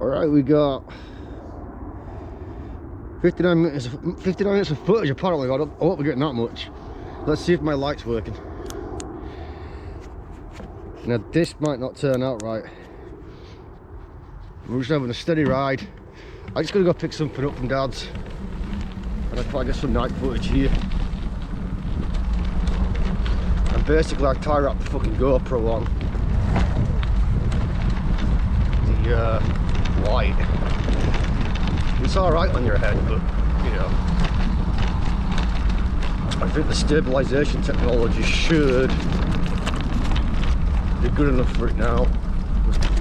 Alright, we got 59 minutes of footage apparently. I hope we're getting that much. Let's see if my light's working. Now this might not turn out right. We're just having a steady ride. I just gotta go pick something up from Dad's. And I'll probably get some night footage here. And basically I tie wrap the fucking GoPro on. The light. It's alright on your head, but you know, I think the stabilization technology should be good enough for it now.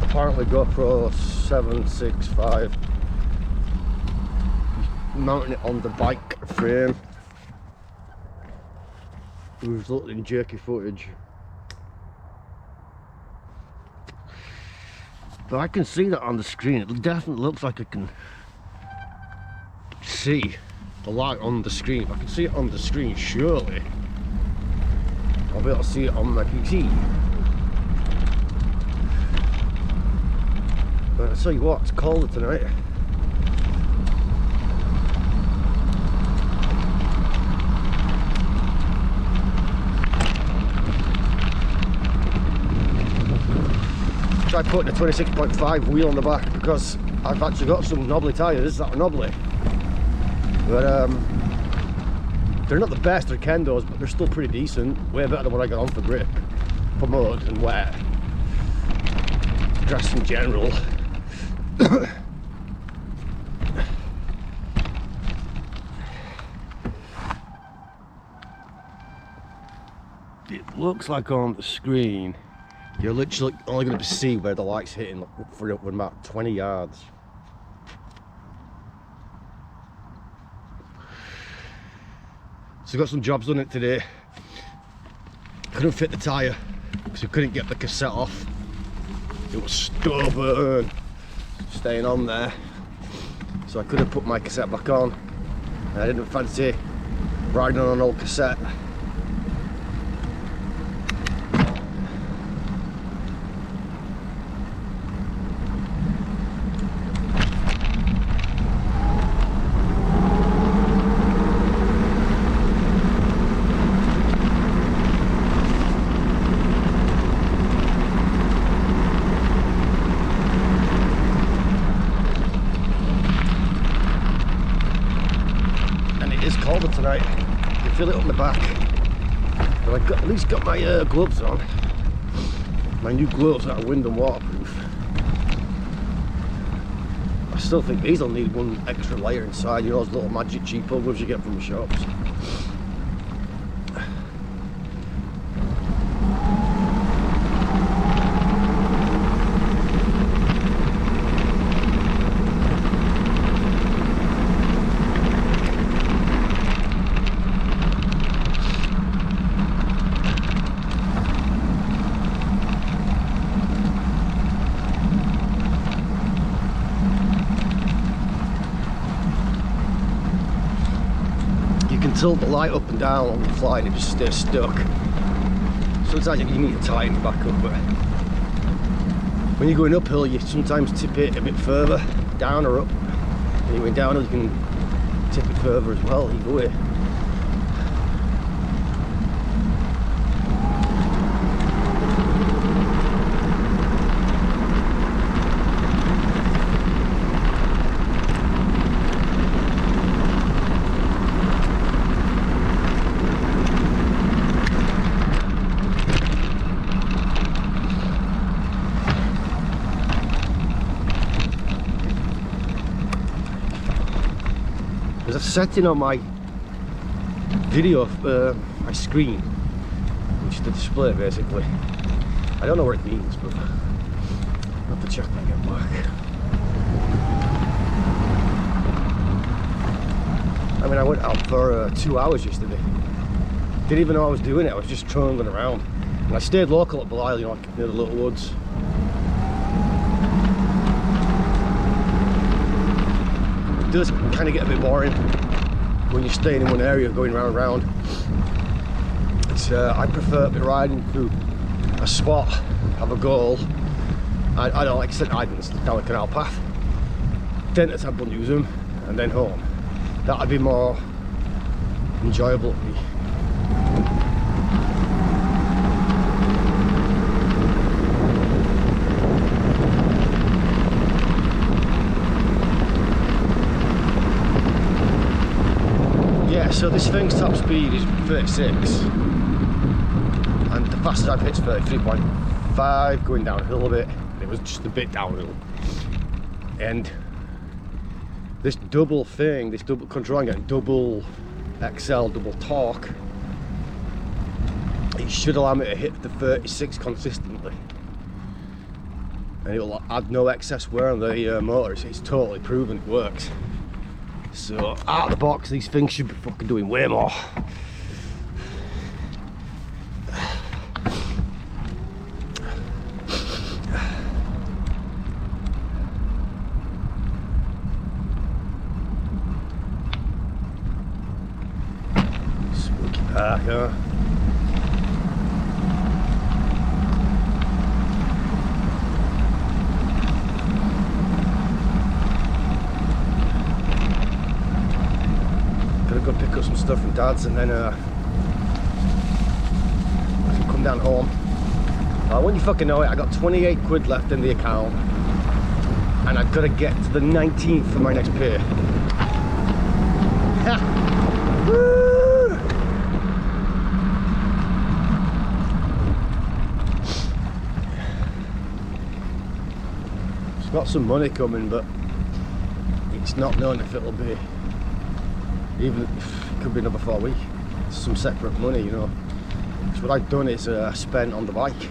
Apparently GoPro 765, mounting it on the bike frame. It resulted in jerky footage. But I can see that on the screen. It definitely looks like I can see the light on the screen. If I can see it on the screen, surely I'll be able to see it on my PC. But I'll tell you what, it's colder tonight. Try putting a 26.5 wheel on the back because I've actually got some knobbly tyres that are knobbly. But they're not the best, they're Kendos, but they're still pretty decent. Way better than what I got on for grip, for mud and wet. Grass in general. It looks like on the screen you're literally only going to see where the light's hitting for about 20 yards. So I got some jobs on it today. Couldn't fit the tyre because we couldn't get the cassette off. It was stubborn, staying on there. So I couldn't put my cassette back on. And I didn't fancy riding on an old cassette. Colder tonight. You can feel it up my back. But I at least got my gloves on. My new gloves that are wind and waterproof. I still think these will need one extra layer inside. You know those little magic cheapo gloves you get from the shops. Tilt the light up and down on the fly and it just stays stuck. Sometimes you need to tighten it back up, but when you're going uphill you sometimes tip it a bit further down or up. When you're going downhill you can tip it further as well, either way. There's a setting on my video, my screen, which is the display basically. I don't know what it means, but I'll have to check when I get back. I mean, I went out for 2 hours yesterday. Didn't even know I was doing it, I was just trundling around. And I stayed local at Belial, you know, near the little woods. It does kind of get a bit boring when you're staying in one area going round and round. It's, I prefer to be riding through a spot, have a goal. I don't like set islands down the canal path. dentist I wouldn't use them, and then home. That would be more enjoyable to me. Yeah, so this thing's top speed is 36, and the fastest I've hit is 33.5, going downhill a bit. It was just a bit downhill, and this double thing, this double control, I'm getting double XL, double torque. It should allow me to hit the 36 consistently, and it'll add no excess wear on the motor. It's totally proven it works. So out of the box, these things should be fucking doing way more. Spooky park, huh? Go pick up some stuff from Dad's, and then I can come down home. When you fucking know it, I got 28 quid left in the account, and I've got to get to the 19th for my next pay. Woo! It's got some money coming, but it's not known if it'll be. Even if it could be another 4 weeks, it's some separate money, you know. So what I've done is spent on the bike.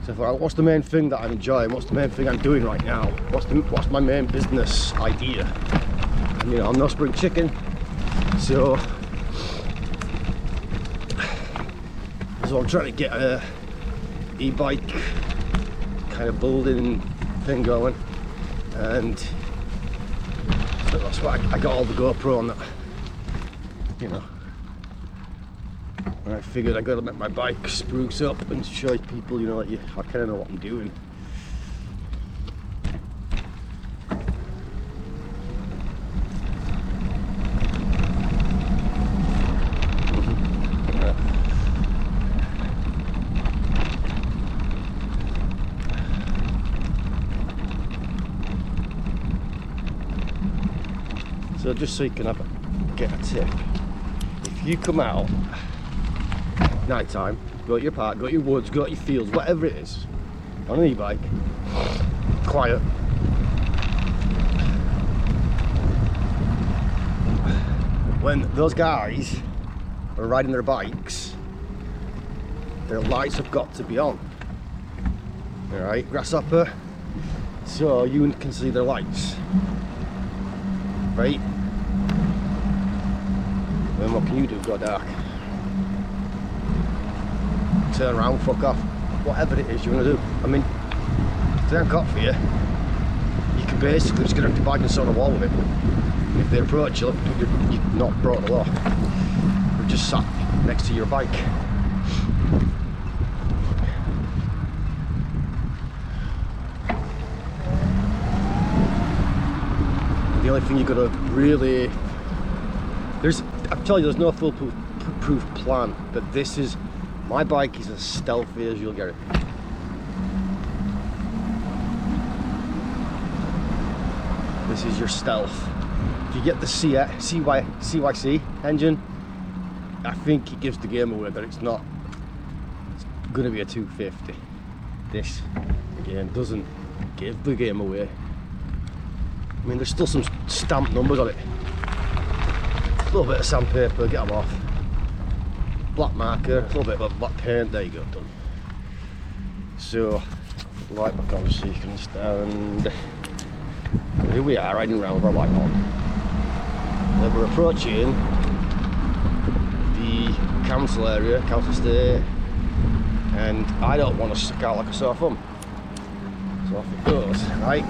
So I thought, what's the main thing that I'm enjoying? What's the main thing I'm doing right now? What's my main business idea? And, you know, I'm no spring chicken, so I'm trying to get a e-bike kind of building thing going, and so that's why I got all the GoPro on that, you know. And I figured I got to make my bike spruce up and show people, you know, that I kind of know what I'm doing. So just so you can get a tip, if you come out night time, go to your park, go to your woods, go to your fields, whatever it is, on an e-bike, quiet, when those guys are riding their bikes, their lights have got to be on. Alright, grasshopper, so you can see their lights. Right? Then what can you do? Go dark. Turn around, fuck off. Whatever it is you want to do. I mean, if they haven't got for you, you can basically just get up your bike and sit on a wall with it. If they approach you, you've not brought the law. You've just sat next to your bike. The only thing you've got to really, I'm telling you, there's no foolproof plan, but this is, my bike is as stealthy as you'll get it. This is your stealth. If you get the CYC engine, I think it gives the game away that it's not, it's going to be a 250. This, again, doesn't give the game away. I mean, there's still some stamped numbers on it. A little bit of sandpaper, get them off. Black marker, a little bit of black paint, there you go, done. So, light back on so you can stand. Here we are, riding around with our light on. Then we're approaching the council area, council estate, and I don't want to stick out like a sore thumb. So off it goes, right?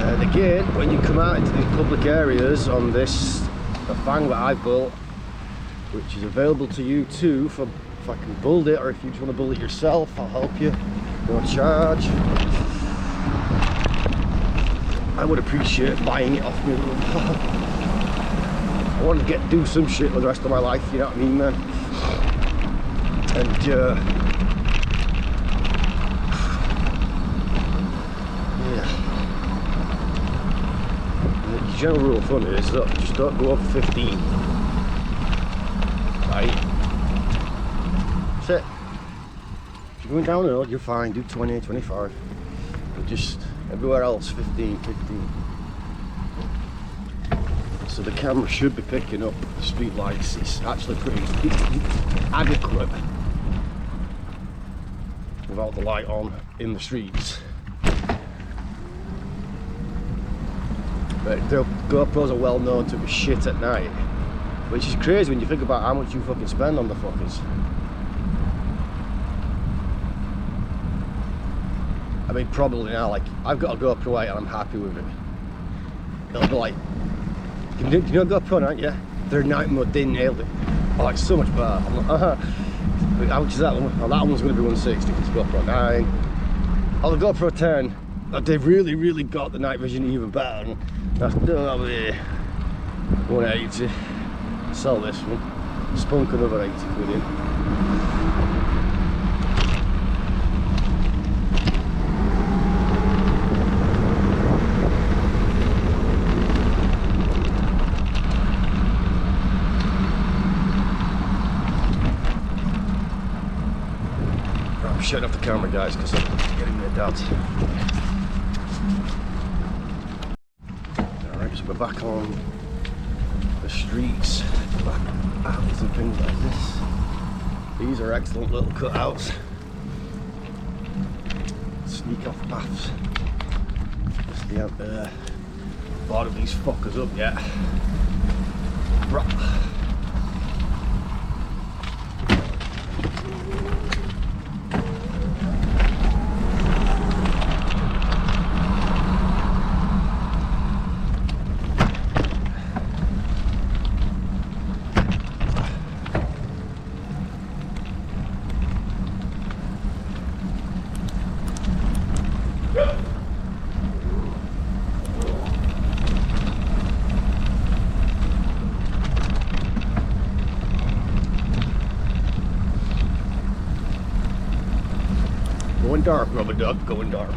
And again, when you come out into these public areas on this Bafang that I built, which is available to you too, if I can build it, or if you just want to build it yourself, I'll help you, no charge. I would appreciate buying it off me. I want to do some shit with the rest of my life, you know what I mean, man? And yeah, the general rule of thumb is that just don't go over 15. Right? That's it. If you're going downhill, you're fine, do 20, 25. But just everywhere else, 15, 15. So the camera should be picking up the street lights. It's actually pretty adequate without the light on in the streets. But the GoPros are well known to be shit at night, which is crazy when you think about how much you fucking spend on the fuckers. I mean, probably now, like, I've got a GoPro 8 and I'm happy with it. It'll be like, you know GoPro 9, yeah? Their night mode, they nailed it. Oh, it's so much better. I'm like, how much is that one? Oh, that one's going to be 160 because it's GoPro 9. Oh, the GoPro 10, they've really got the night vision even better. That's that'll be 180. Sell this one. Spunk another 80 quid in. I'm shutting off the camera, guys, because I'm getting my dad. Alright, so we're back on the streets, back alleys and things like this. These are excellent little cutouts. Sneak off paths. Just the out there. Bored of these fuckers up yet. Going dark, rubber duck, going dark.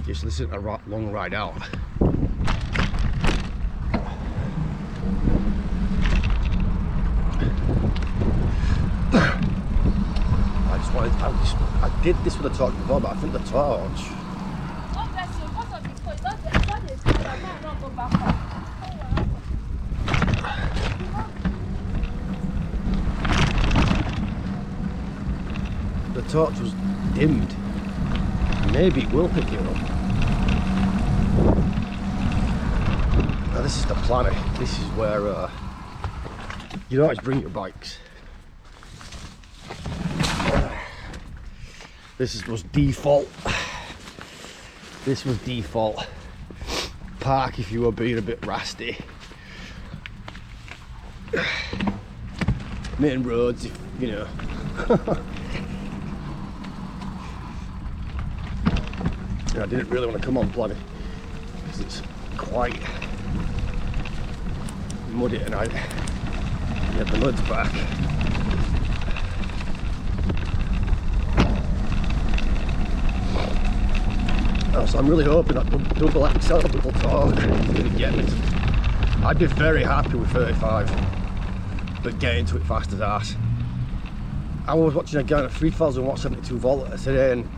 Just listen to a long ride out. I did this with the torch before, but I think the torch. The torch was dimmed. Maybe it will pick you up. Now this is the planet. This is where you always bring your bikes. This was default. This was default. Park if you were being a bit rasty. Main roads, if you know. I didn't really want to come on planet because it's quite muddy tonight. Yeah, the mud's back. So I'm really hoping that double XL, double torque is going to get me. I'd be very happy with 35, but get into it fast as arse. I was watching a guy at 3000 watt 72 volt today, and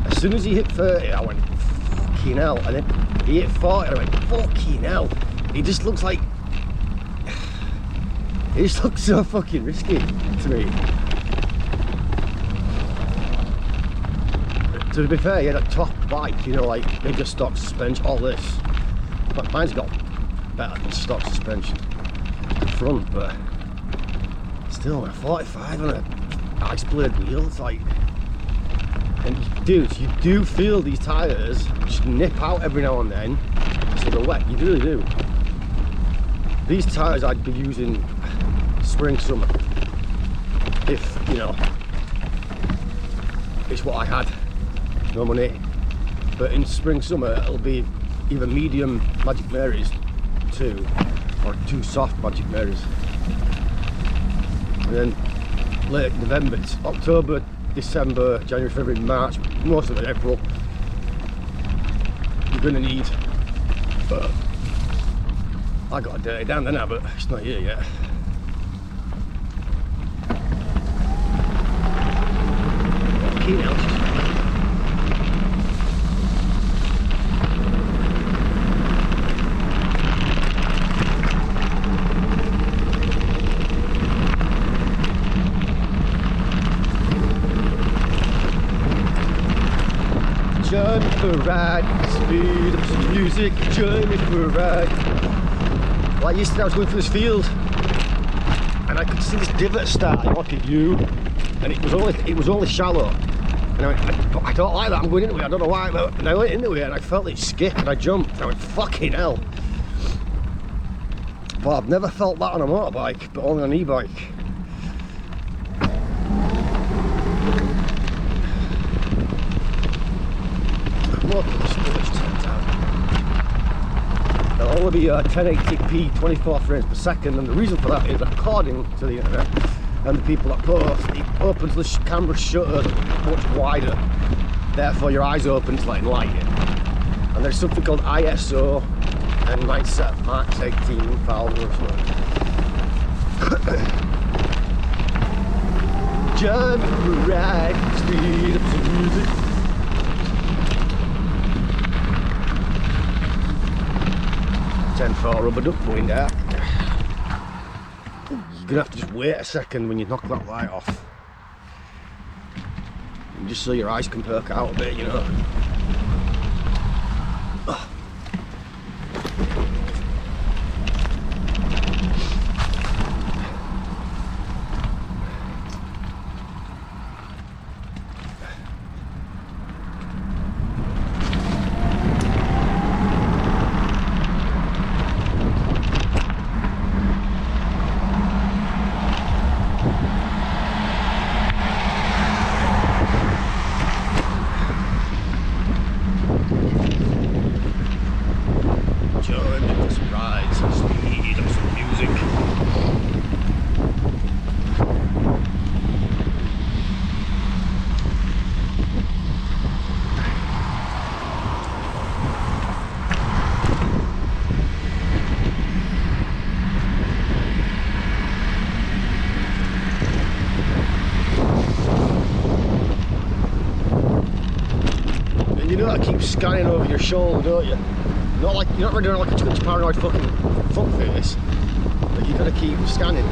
as soon as he hit 30, I went, fucking hell. And then he hit 40, and I went, fucking hell. He just looks like, he just looks so fucking risky to me. To be fair, he had a top bike, you know, like bigger stock suspension, all this. But mine's got better than stock suspension at the front, but still, a 45 on a ice blade wheels, like, and you do feel these tyres just nip out every now and then, so they're wet. You really do. These tyres I'd be using spring, summer, if, you know, it's what I had, no money. But in spring, summer, it'll be either medium Magic Marys 2 or 2 soft Magic Marys. And then late November, it's October, December, January, February, March, most of it April, you're gonna need, I got a dirty down there now, but it's not here yet. Keen out. Journey for a ride, speed up some music, journey for a ride. Like yesterday I was going through this field and I could see this divot starting like a U, and it was only shallow. And I went, I don't like that, I'm going into it, I don't know why, but I went into it and I felt it skip and I jumped and I went, fucking hell. But I've never felt that on a motorbike, but only on an e-bike. It'll only be 1080p 24 frames per second, and the reason for that is, according to the internet and the people that post, it opens the camera shutter much wider, therefore your eyes open to letting light in. And there's something called ISO, and might set max 18,000 or something. Jump, ride, speed up some music. $10 rubber duck going there. You're gonna have to just wait a second when you knock that light off, and just so your eyes can perk out a bit, you know. Keep scanning over your shoulder, don't you? Not like you're not really doing like a twitch paranoid fucking fuck face. Like you gotta keep scanning.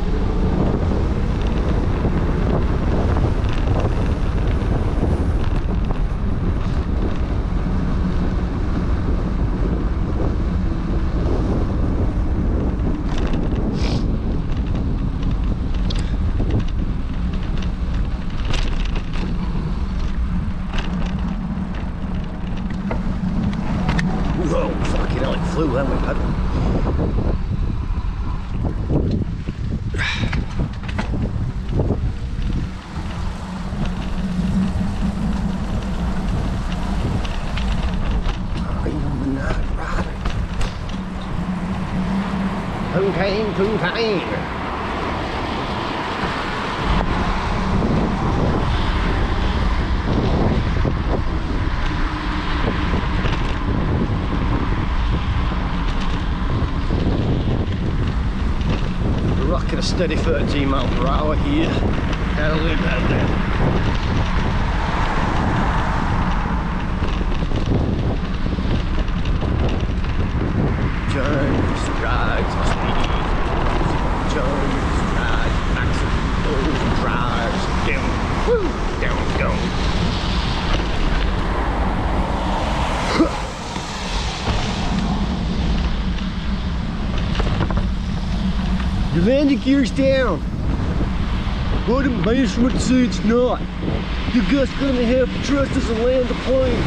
Flew then we had Cocaine. Rocking a steady 13 miles per hour here. Hell in there. Jones drives speed. Jones drives accident. Drives down. Woo! Down. Your landing gear's down. But the management say it's not. You guys gonna have to trust us and land the plane.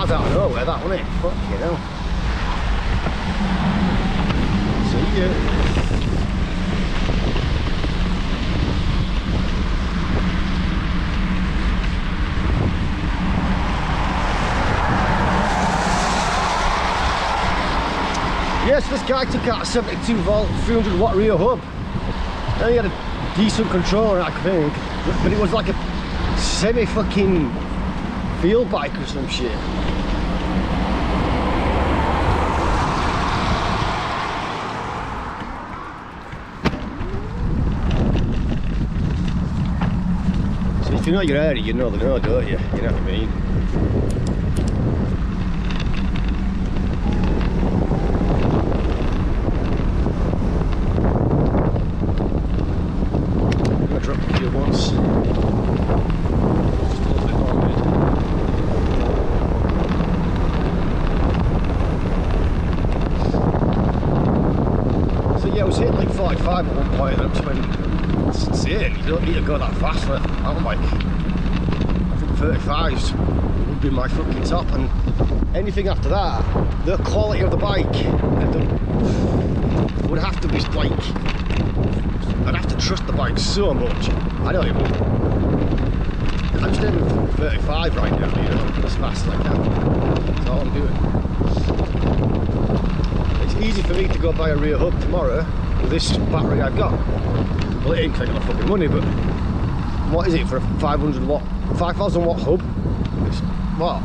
Out of nowhere, that wasn't it? Fuck you know. See ya. Yes, this guy took out a 72 volt 300 watt rear hub. And he had a decent controller, I think, but it was like a semi fucking field bike or some shit. So if you know your area, you know the know, don't you? You know what I mean? I'm gonna drop the gear once. Yeah, I was hitting like 45 at one point, and I just went, it's insane, you don't need to go that fast for a mountain bike. I think 35s would be my fucking top, and anything after that, the quality of the bike would have to be like, I'd have to trust the bike so much. I don't even, I'm just aiming for 35 right now, you know, as fast as I can. That's all I'm doing. It's easy for me to go buy a rear hub tomorrow with this battery I've got. Well, it ain't because I got no fucking money, but what is it for a 500 watt, 5,000 watt hub? It's what?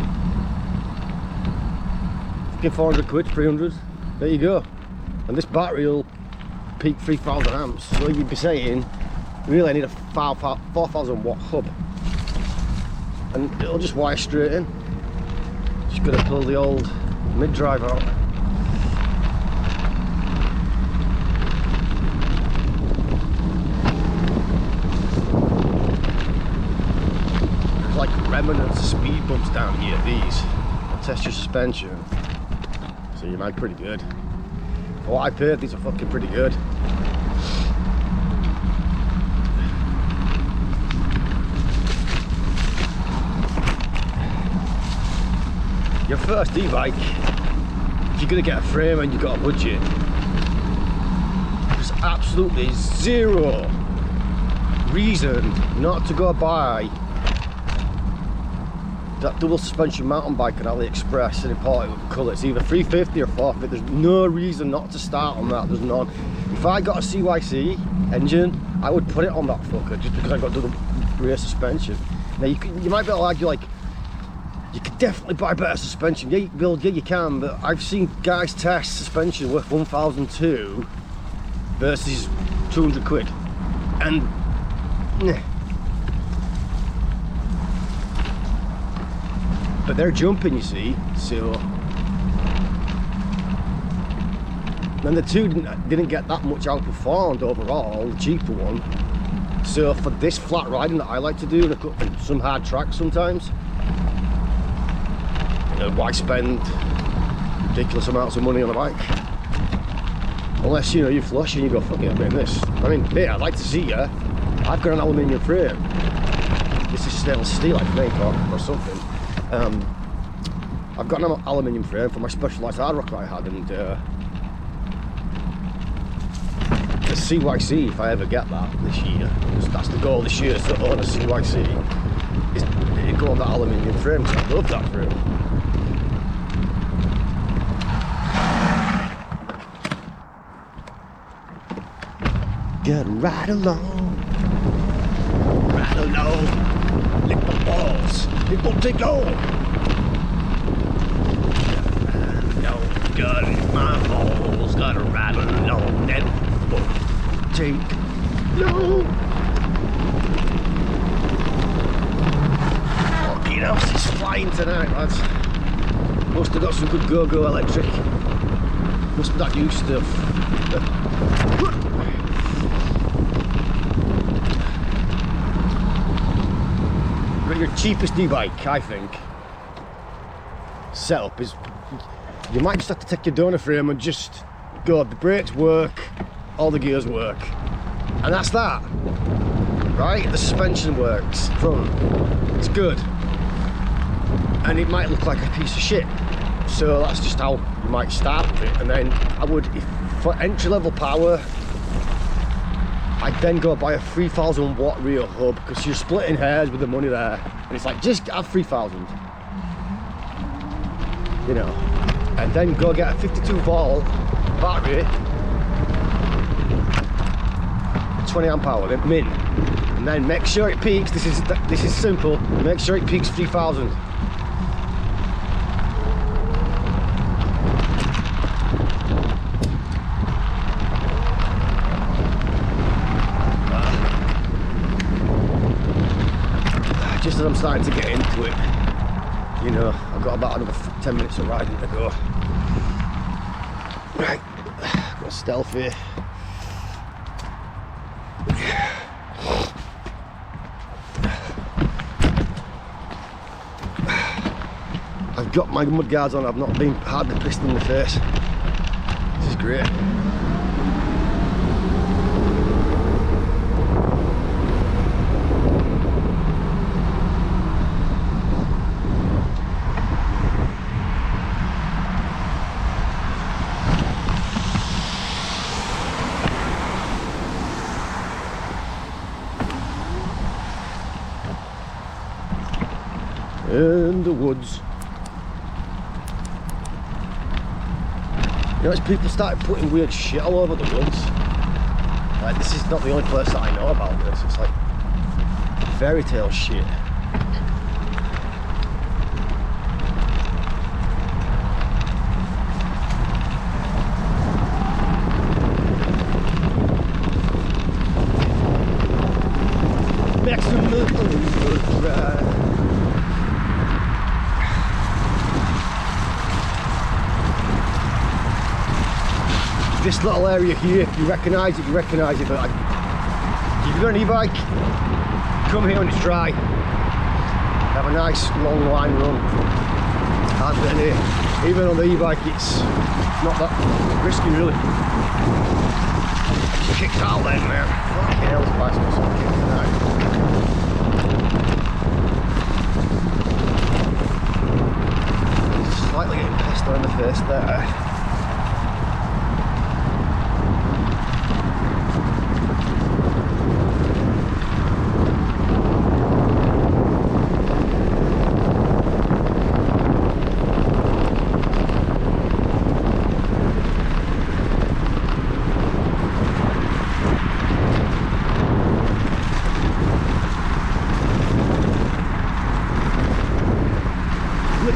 Fucking 400 quid, 300. There you go. And this battery will peak 3,000 amps. So you'd be saying, really I need a 4,000 watt hub. And it'll just wire straight in. Just gotta pull the old mid drive out. Like remnants of speed bumps down here, these. I'll test your suspension. So you might pretty good. For what I paid, these are fucking pretty good. Your first e-bike, if you're gonna get a frame and you've got a budget, there's absolutely zero reason not to go buy that double suspension mountain bike on AliExpress and import it with colour. It's either 350 or 450. There's no reason not to start on that. There's none. If I got a CYC engine, I would put it on that fucker just because I got double rear suspension. Now you might be able to argue like you could definitely buy better suspension. Yeah, yeah, you can. But I've seen guys test suspension worth 1,002 versus 200 quid, and but they're jumping, you see, so and the two didn't get that much outperformed overall, the cheaper one. So for this flat riding that I like to do, and some hard tracks sometimes, you know, why spend ridiculous amounts of money on a bike? Unless, you know, you're flush and you go, fuck it, I'm doing this. I mean, hey, I'd like to see you. I've got an aluminium frame. This is stainless steel, I think, or something. I've got an aluminium frame for my Specialized hard rock that I had, and the CYC, if I ever get that this year, that's the goal this year, is to own a CYC, is to go on that aluminium frame, because I love that frame. Gotta ride along, lick the balls, it won't take long. Ride along. ride along that won't take long. Fucking house is flying tonight, lads. Must have got some good go-go electric. Must be that new stuff. But your cheapest e-bike, I think, setup is, you might just have to take your donor frame and just go, the brakes work, all the gears work, and that's that, right? The suspension works, front, it's good, and it might look like a piece of shit, so that's just how you might start with it. And then I would, if for entry-level power, I'd then go buy a 3000 watt rear hub, because you're splitting hairs with the money there, and it's like, just have 3000, you know, and then go get a 52 volt battery, 20 amp hour, then min, and then make sure it peaks. This is simple. Make sure it peaks 3000. Just as I'm starting to get into it, you know, I've got about another 10 minutes of riding to go. Right, got stealth here. I've got my mud guards on, I've not been hardly pissed in the face. This is great. In the woods. You know, as people started putting weird shit all over the woods, like, this is not the only place that I know about this. It's like fairy tale shit. Maximum overdrive. This little area here, if you recognise it, you recognise it, but if you've got an e-bike, come here when it's dry, have a nice long line run, and then even on the e-bike it's not that risky really. It's kicked out then, man. Fucking hell, this bike's got some kick tonight. Slightly getting pissed on the face there.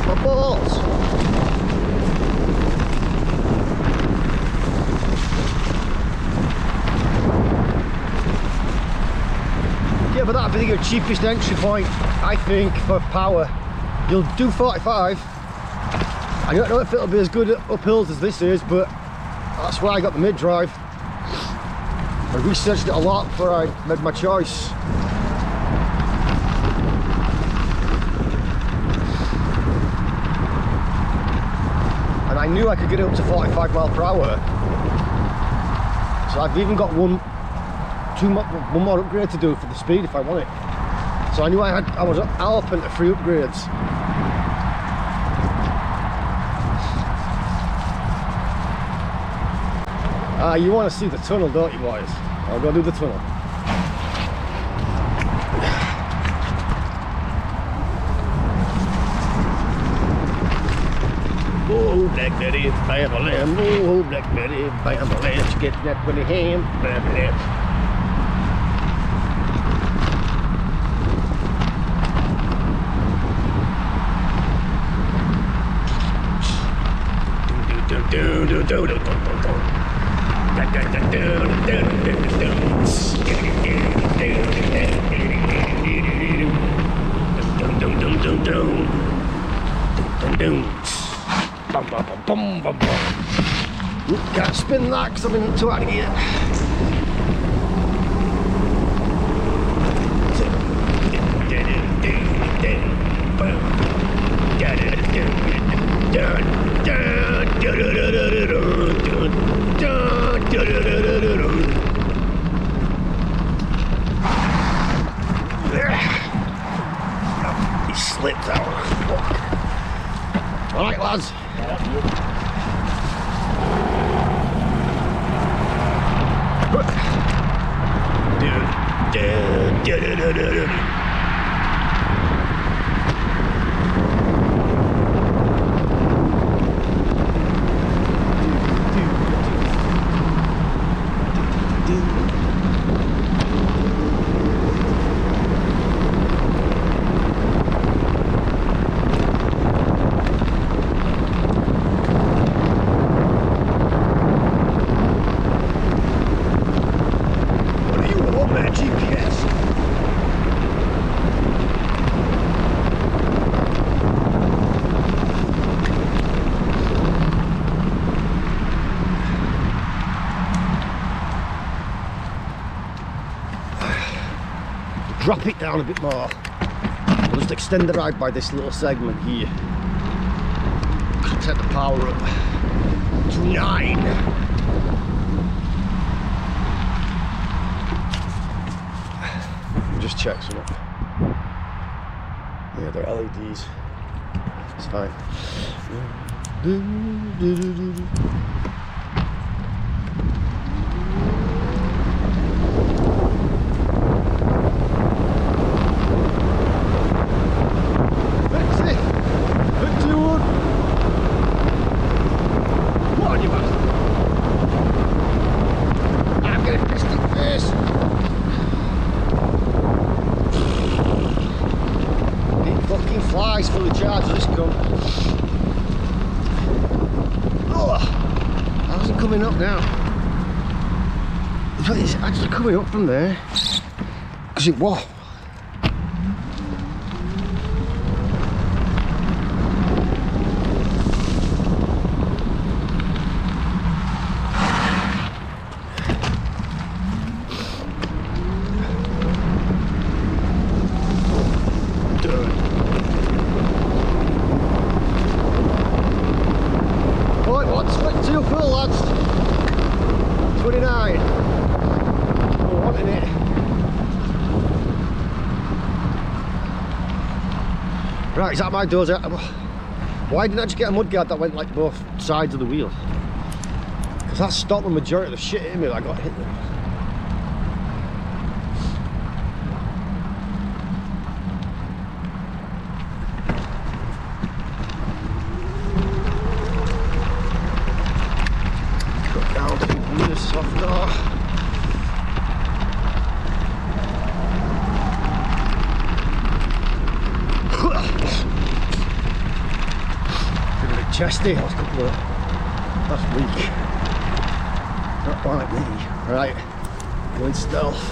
My balls. Yeah, but that'd be your cheapest entry point, I think, for power. You'll do 45. I don't know if it'll be as good at uphills as this is, but that's why I got the mid-drive. I researched it a lot before I made my choice. I knew I could get it up to 45 miles per hour, so I've even got one more upgrade to do for the speed if I want it. So I knew I was open to 3 upgrades. You want to see the tunnel, don't you, boys? I'll go do the tunnel. Oh, Blackberry, bam-a-lam. Oh, Blackberry, bam-a-lam. Get that with the ham, bam-a-lam. Do. Can't spin that because I'm in too out of gear. He slipped out. Alright, lads. Drop it down a bit more. I'll just extend the ride by this little segment here. Take the power up to 9. Just check something. Yeah, they're LEDs. It's fine. Flies fully charged this cunt. Oh, how's it coming up now? It's actually coming up from there. Because it was. Right, is that my doors? Why didn't I just get a mudguard that went like both sides of the wheel? Because that stopped the majority of the shit in me that I got hit there. Cut down to the soft door. Chesty, that's a couple of, that's weak. Not like me. Right, going stealth.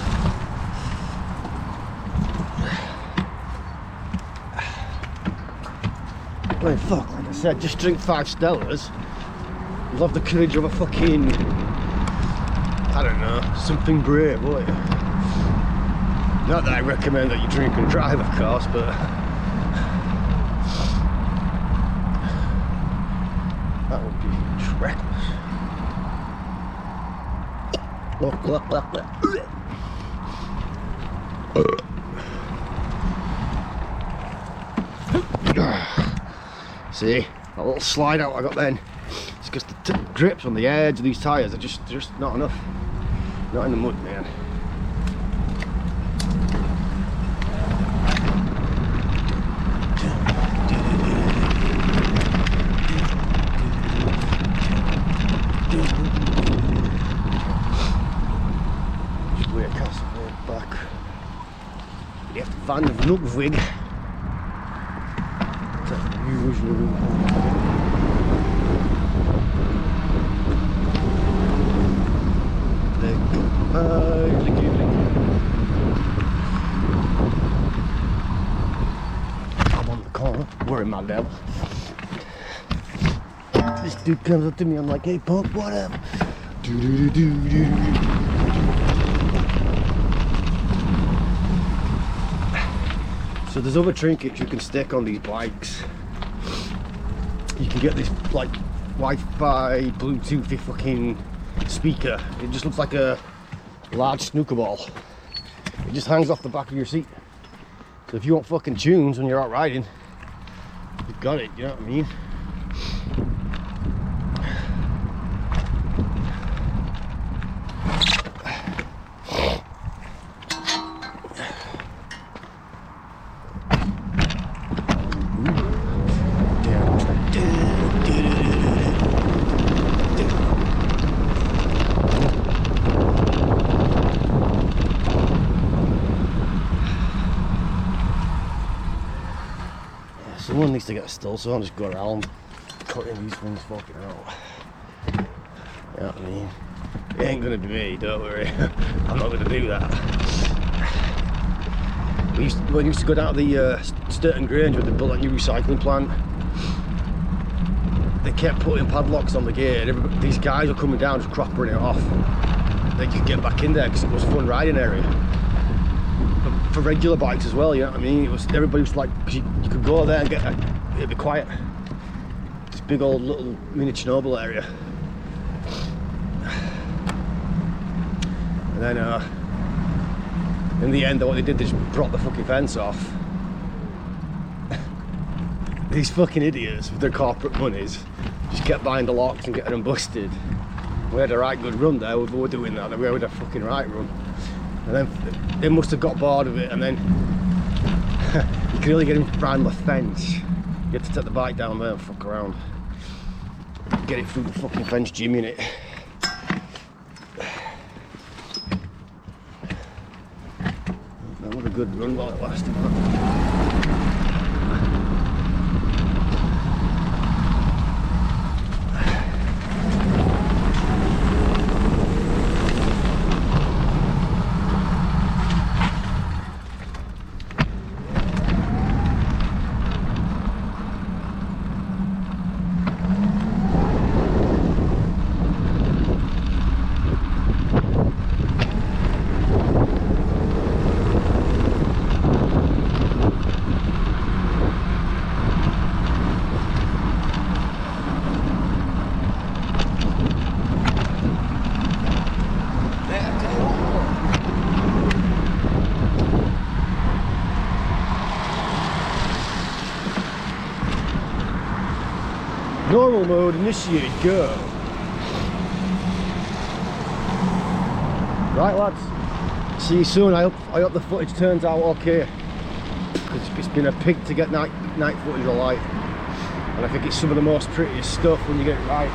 Well, fuck, like I said, just drink 5 Stellas. You'll have the courage of a fucking, I don't know, something brave, won't you? Not that I recommend that you drink and drive, of course, but that would be reckless. Look. See, that little slide out I got then. It's because the grips on the edge of these tyres are just not enough. Not in the mud, man. Je heeft van de vloekvig. goddamn. This dude comes up to me, I'm like, hey punk, what up? Do do do do do. So there's other trinkets you can stick on these bikes. You can get this like Wi-Fi, Bluetoothy fucking speaker. It just looks like a large snooker ball. It just hangs off the back of your seat. So if you want fucking tunes when you're out riding, you've got it, you know what I mean? Someone needs to get a still saw and just go around cutting these things fucking out. You know what I mean? It ain't gonna be me, don't worry. I'm not gonna do that. When I used to go down to the Sturton Grange where they built that new recycling plant, they kept putting padlocks on the gate. These guys were coming down just cropping it off. They could get back in there because it was a fun riding area. For regular bikes as well, you know what I mean? It was, everybody was like, you could go there and get, it'd be quiet. This big old little mini Chernobyl area. And then in the end, what they did, they just brought the fucking fence off. These fucking idiots with their corporate monies just kept buying the locks and getting them busted. We had a right good run there, we were doing that, we had a fucking right run. And then they must have got bored of it, and then you can only get him around the fence. You have to take the bike down there and fuck around. Get it through the fucking fence, Jimmy, in it. That was a good run while it lasted. Normal mode, initiate, go. Right lads, see you soon. I hope the footage turns out okay. It's been a pig to get night footage alight. And I think it's some of the most prettiest stuff when you get it right.